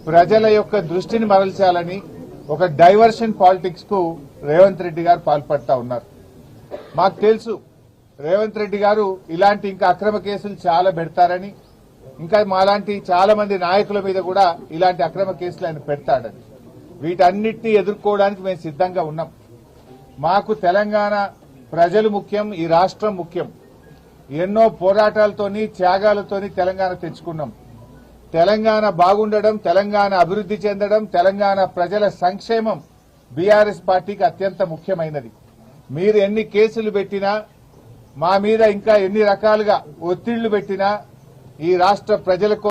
ప్రజల యొక్క దృష్టిని మరల్చాలని ఒక డైవర్షన్ పాలిటిక్స్ కు రేవంత్ రెడ్డి గారు పాల్పడతా ఉన్నారు. మాకు తెలుసు రేవంత్ రెడ్డి గారు ఇలాంటి ఇంకా అక్రమ కేసులు చాలా పెడతారని, ఇంకా మాలాంటి చాలా మంది నాయకుల మీద కూడా ఇలాంటి అక్రమ కేసులు ఆయన పెడతాడని. వీటన్నిటినీ ఎదుర్కోవడానికి మేము సిద్ధంగా ఉన్నాం. మాకు తెలంగాణ ప్రజలు ముఖ్యం, ఈ రాష్ట్రం ముఖ్యం. ఎన్నో పోరాటాలతోని త్యాగాలతోని తెలంగాణ తెచ్చుకున్నాం. తెలంగాణ బాగుండడం, తెలంగాణ అభివృద్ధి చెందడం, తెలంగాణ ప్రజల సంక్షేమం బీఆర్ఎస్ పార్టీకి అత్యంత ముఖ్యమైనది. మీరు ఎన్ని కేసులు పెట్టినా, మా మీద ఇంకా ఎన్ని రకాలుగా ఒత్తిళ్లు పెట్టినా, ఈ రాష్ట్ర ప్రజలకు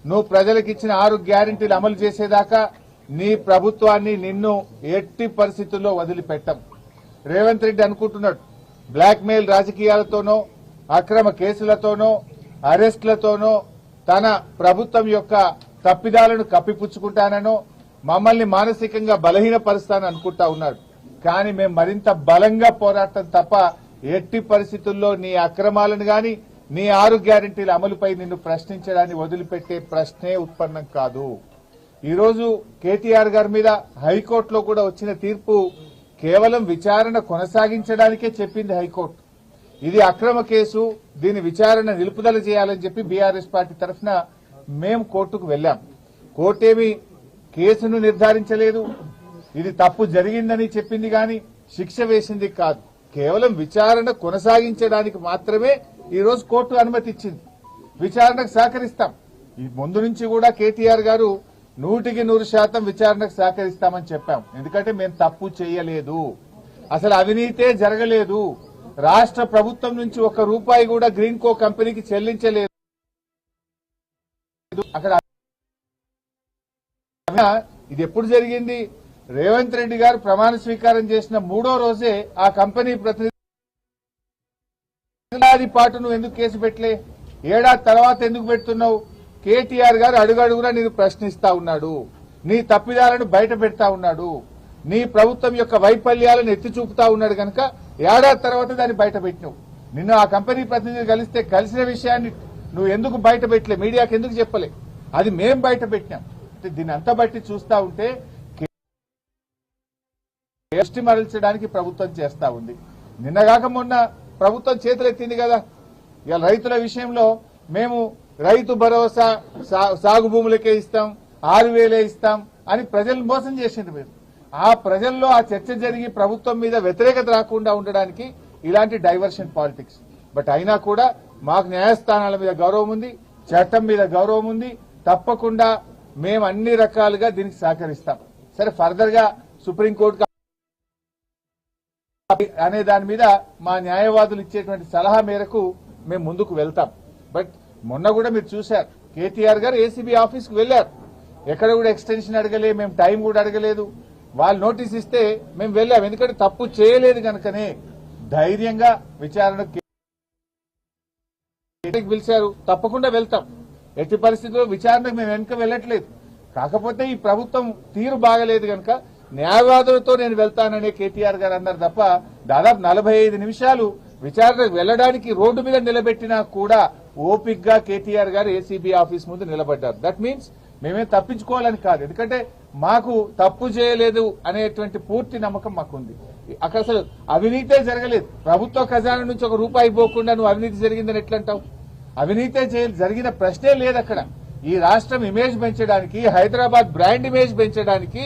నువ్వు ప్రజలకు ఇచ్చిన 6 గ్యారెంటీలు అమలు చేసేదాకా నీ ప్రభుత్వాన్ని నిన్ను ఎట్టి పరిస్థితుల్లో వదిలిపెట్టం. రేవంత్ రెడ్డి అనుకుంటున్నాడు బ్లాక్ మెయిల్ రాజకీయాలతోనో, అక్రమ కేసులతోనో, అరెస్టులతోనో తన ప్రభుత్వం యొక్క తప్పిదాలను కప్పిపుచ్చుకుంటానో, మమ్మల్ని మానసికంగా బలహీనపరుస్తానని అనుకుంటా ఉన్నాడు. కానీ మేము మరింత బలంగా పోరాటం తప్ప ఎట్టి పరిస్థితుల్లో నీ అక్రమాలను గాని, నీ 6 గ్యారెంటీల అమలుపై నిన్ను ప్రశ్నించడాన్ని వదిలిపెట్టే ప్రశ్నే ఉత్పన్నం కాదు. ఈరోజు కేటీఆర్ గారి మీద హైకోర్టులో కూడా వచ్చిన తీర్పు కేవలం విచారణ కొనసాగించడానికే చెప్పింది హైకోర్టు. ఇది అక్రమ కేసు, దీని విచారణ నిలుపుదల చేయాలని చెప్పి బీఆర్ఎస్ పార్టీ తరఫున మేము కోర్టుకు వెళ్లాం. కోర్టేమీ కేసును నిర్ధారించలేదు, ఇది తప్పు జరిగిందని చెప్పింది గాని శిక్ష వేసింది కాదు. కేవలం విచారణ కొనసాగించడానికి మాత్రమే ఈ రోజు కోర్టు అనుమతి ఇచ్చింది. విచారణకు సహకరిస్తాం. ఈ ముందు నుంచి కూడా కేటీఆర్ గారు 100% విచారణకు సహకరిస్తామని చెప్పాం. ఎందుకంటే మేము తప్పు చేయలేదు, అసలు అవినీతే జరగలేదు, రాష్ట్ర ప్రభుత్వం నుంచి 1 రూపాయి కూడా గ్రీన్ కో కంపెనీకి చెల్లించలేదు. అక్కడ ఇది ఎప్పుడు జరిగింది? రేవంత్ రెడ్డి గారు ప్రమాణ స్వీకారం చేసిన 3వ రోజే ఆ కంపెనీ ప్రతినిధి ఏడాది పాటు నువ్వు ఎందుకు కేసు పెట్టలే, ఏడాది తర్వాత ఎందుకు పెడుతున్నావు? కేటీఆర్ గారు అడుగడుగునా నేను ప్రశ్నిస్తా ఉన్నాడు, నీ తప్పిదాలను బయట పెడతా ఉన్నాడు, నీ ప్రభుత్వం యొక్క వైఫల్యాలను ఎత్తి చూపుతా ఉన్నాడు కనుక ఏడాది తర్వాత దాన్ని బయట పెట్టినావు. నిన్ను ఆ కంపెనీ ప్రతినిధి కలిస్తే కలిసిన విషయాన్ని నువ్వు ఎందుకు బయట పెట్టలే, మీడియాకి ఎందుకు చెప్పలే? అది మేం బయట పెట్టినాం. దీన్ని అంతా బట్టి చూస్తా ఉంటే దృష్టి మరల్చడానికి ప్రభుత్వం చేస్తా ఉంది. నిన్నగాక మొన్న ప్రభుత్వం చేతులెత్తింది కదా. ఇవాళ రైతుల విషయంలో మేము రైతు భరోసా సాగు భూములకే ఇస్తాం, 6,000 ఇస్తాం అని ప్రజలను మోసం చేసింది. మీరు ఆ ప్రజల్లో ఆ చర్చ జరిగి ప్రభుత్వం మీద వ్యతిరేకత రాకుండా ఉండడానికి ఇలాంటి డైవర్షన్ పాలిటిక్స్. బట్ అయినా కూడా మాకు న్యాయస్థానాల మీద గౌరవం ఉంది, చట్టం మీద గౌరవం ఉంది. తప్పకుండా మేము అన్ని రకాలుగా దీనికి సహకరిస్తాం. సరే, ఫర్దర్ గా సుప్రీంకోర్టు అనే దాని మీద మా న్యాయవాదులు ఇచ్చేటువంటి సలహా మేరకు మేము ముందుకు వెళ్తాం. బట్ మొన్న కూడా మీరు చూశారు, కేటీఆర్ గారు ఏసీబీ ఆఫీస్కి వెళ్లారు. ఎక్కడ కూడా ఎక్స్టెన్షన్ అడగలే, మేము టైం కూడా అడగలేదు. వాళ్ళు నోటీస్ ఇస్తే మేము వెళ్ళాం. ఎందుకంటే తప్పు చేయలేదు కనుకనే ధైర్యంగా విచారణకు పిలిచారు. తప్పకుండా వెళ్తాం. ఎట్టి పరిస్థితుల్లో విచారణకు మేము వెనుక వెళ్ళట్లేదు. కాకపోతే ఈ ప్రభుత్వం తీరు బాగలేదు కనుక న్యాయవాదులతో నేను వెళ్తాననే కేటీఆర్ గారు అన్నారు తప్ప దాదాపు 45 నిమిషాలు విచారణకు వెళ్లడానికి రోడ్డు మీద నిలబెట్టినా కూడా ఓపిక్ గా కేటీఆర్ గారు ఏసీబీ ఆఫీస్ ముందు నిలబడ్డారు. దట్ మీన్స్ మేమే తప్పించుకోవాలని కాదు, ఎందుకంటే మాకు తప్పు చేయలేదు అనేటువంటి పూర్తి నమ్మకం మాకుంది. అక్కడ అసలు అవినీతే జరగలేదు. ప్రభుత్వ ఖజానా నుంచి 1 రూపాయి పోకుండా నువ్వు అవినీతి జరిగిందని ఎట్లంటావు? అవినీతే జరిగిన ప్రశ్నే లేదు అక్కడ. ఈ రాష్ట్రం ఇమేజ్ పెంచడానికి, హైదరాబాద్ బ్రాండ్ ఇమేజ్ పెంచడానికి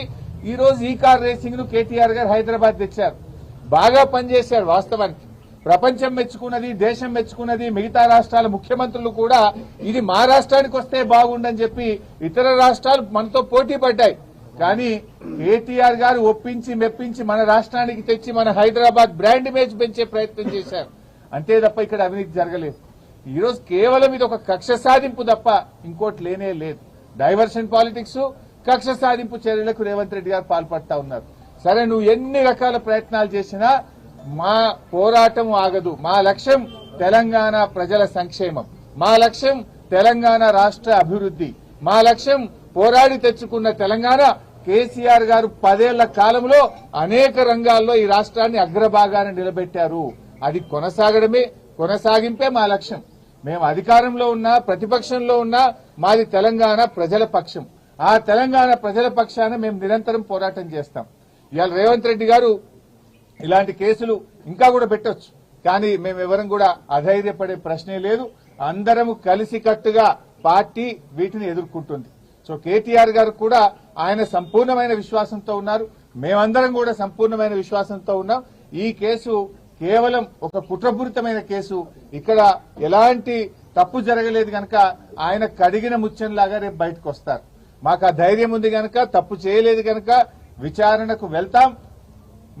ఈ రోజు ఈ కార్ రేసింగ్ ను కేటీఆర్ గారు హైదరాబాద్ తెచ్చారు. బాగా పనిచేశారు. వాస్తవానికి ప్రపంచం మెచ్చుకున్నది, దేశం మెచ్చుకున్నది. మిగతా రాష్ట్రాల ముఖ్యమంత్రులు కూడా ఇది మా రాష్ట్రానికి వస్తే బాగుండని చెప్పి ఇతర రాష్ట్రాలు మనతో పోటీ పడ్డాయి. కానీ కేటీఆర్ గారు ఒప్పించి మెప్పించి మన రాష్ట్రానికి తెచ్చి మన హైదరాబాద్ బ్రాండ్ ఇమేజ్ పెంచే ప్రయత్నం చేశారు. అంతే తప్ప ఇక్కడ అవినీతి జరగలేదు. ఈ రోజు కేవలం ఇది ఒక కక్ష సాధింపు తప్ప ఇంకోటి లేనే లేదు. డైవర్షన్ పాలిటిక్స్, కక్ష సాధింపు చర్యలకు రేవంత్ రెడ్డి గారు పాల్పడతా ఉన్నారు. సరే, నువ్వు ఎన్ని రకాల ప్రయత్నాలు చేసినా మా పోరాటం ఆగదు. మా లక్ష్యం తెలంగాణ ప్రజల సంక్షేమం, మా లక్ష్యం తెలంగాణ రాష్ట్ర అభివృద్ధి, మా లక్ష్యం పోరాడి తెచ్చుకున్న తెలంగాణ. కేసీఆర్ గారు 10 ఏళ్ల కాలంలో అనేక రంగాల్లో ఈ రాష్ట్రాన్ని అగ్రభాగాన నిలబెట్టారు. అది కొనసాగింపే మా లక్ష్యం. మేము అధికారంలో ఉన్నా ప్రతిపక్షంలో ఉన్నా మాది తెలంగాణ ప్రజల పక్షం. ఆ తెలంగాణ ప్రజల పక్షాన మేము నిరంతరం పోరాటం చేస్తాం. ఇవాళ రేవంత్ రెడ్డి గారు ఇలాంటి కేసులు ఇంకా కూడా పెట్టొచ్చు, కానీ మేమెవరం కూడా అధైర్యపడే ప్రశ్నే లేదు. అందరము కలిసికట్టుగా పార్టీ వీటిని ఎదుర్కొంటుంది. సో కేటీఆర్ గారు కూడా ఆయన సంపూర్ణమైన విశ్వాసంతో ఉన్నారు, మేమందరం కూడా సంపూర్ణమైన విశ్వాసంతో ఉన్నాం. ఈ కేసు కేవలం ఒక కుట్రపూరితమైన కేసు, ఇక్కడ ఎలాంటి తప్పు జరగలేదు గనక ఆయన కడిగిన ముత్యంలాగా రేపు బయటకు వస్తారు. మాకు ఆ ధైర్యం ఉంది గనక, తప్పు చేయలేదు గనక విచారణకు వెళ్తాం.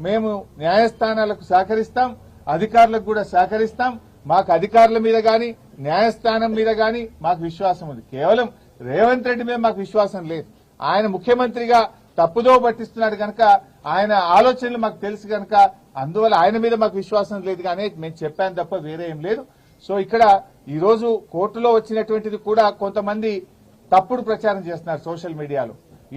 మేము న్యాయస్థానాలకు సహకరిస్తాం, అధికారులకు కూడా సహకరిస్తాం. మాకు అధికారుల మీద గాని న్యాయస్థానం మీద గాని మాకు విశ్వాసం ఉంది. కేవలం రేవంత్ రెడ్డి మీద మాకు విశ్వాసం లేదు. ఆయన ముఖ్యమంత్రిగా తప్పుదో పట్టిస్తున్నాడు కనుక, ఆయన ఆలోచనలు మాకు తెలుసు కనుక, అందువల్ల ఆయన మీద మాకు విశ్వాసం లేదు కానీ మేము చెప్పాను తప్ప వేరే ఏం లేదు. సో ఇక్కడ ఈ రోజు కోర్టులో వచ్చినటువంటిది కూడా కొంతమంది తప్పుడు ప్రచారం చేస్తున్నారు సోషల్ మీడియాలో.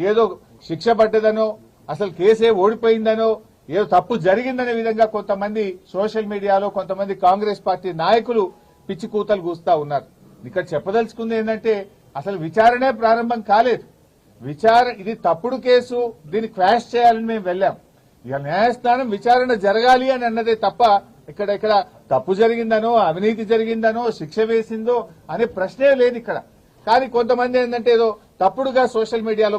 ఏదో శిక్ష పడ్డదనో, అసలు కేసే ఓడిపోయిందనో, ఏదో తప్పు జరిగిందనే విధంగా కొంతమంది సోషల్ మీడియాలో కొంతమంది కాంగ్రెస్ పార్టీ నాయకులు పిచ్చి కూతలు కూస్తా ఉన్నారు. ఇక్కడ చెప్పదలుచుకుంది ఏంటంటే, అసలు విచారణే ప్రారంభం కాలేదు. ఇది తప్పుడు కేసు, దీన్ని క్వాష్ చేయాలని మేము వెళ్ళాం. ఇక న్యాయస్థానం విచారణ జరగాలి అని అన్నదే తప్ప ఇక్కడ తప్పు జరిగిందనో, అవినీతి జరిగిందనో, శిక్ష వేసిందో అనే ప్రశ్నే లేదు ఇక్కడ. కానీ కొంతమంది ఏంటంటే ఏదో తప్పుడుగా సోషల్ మీడియాలో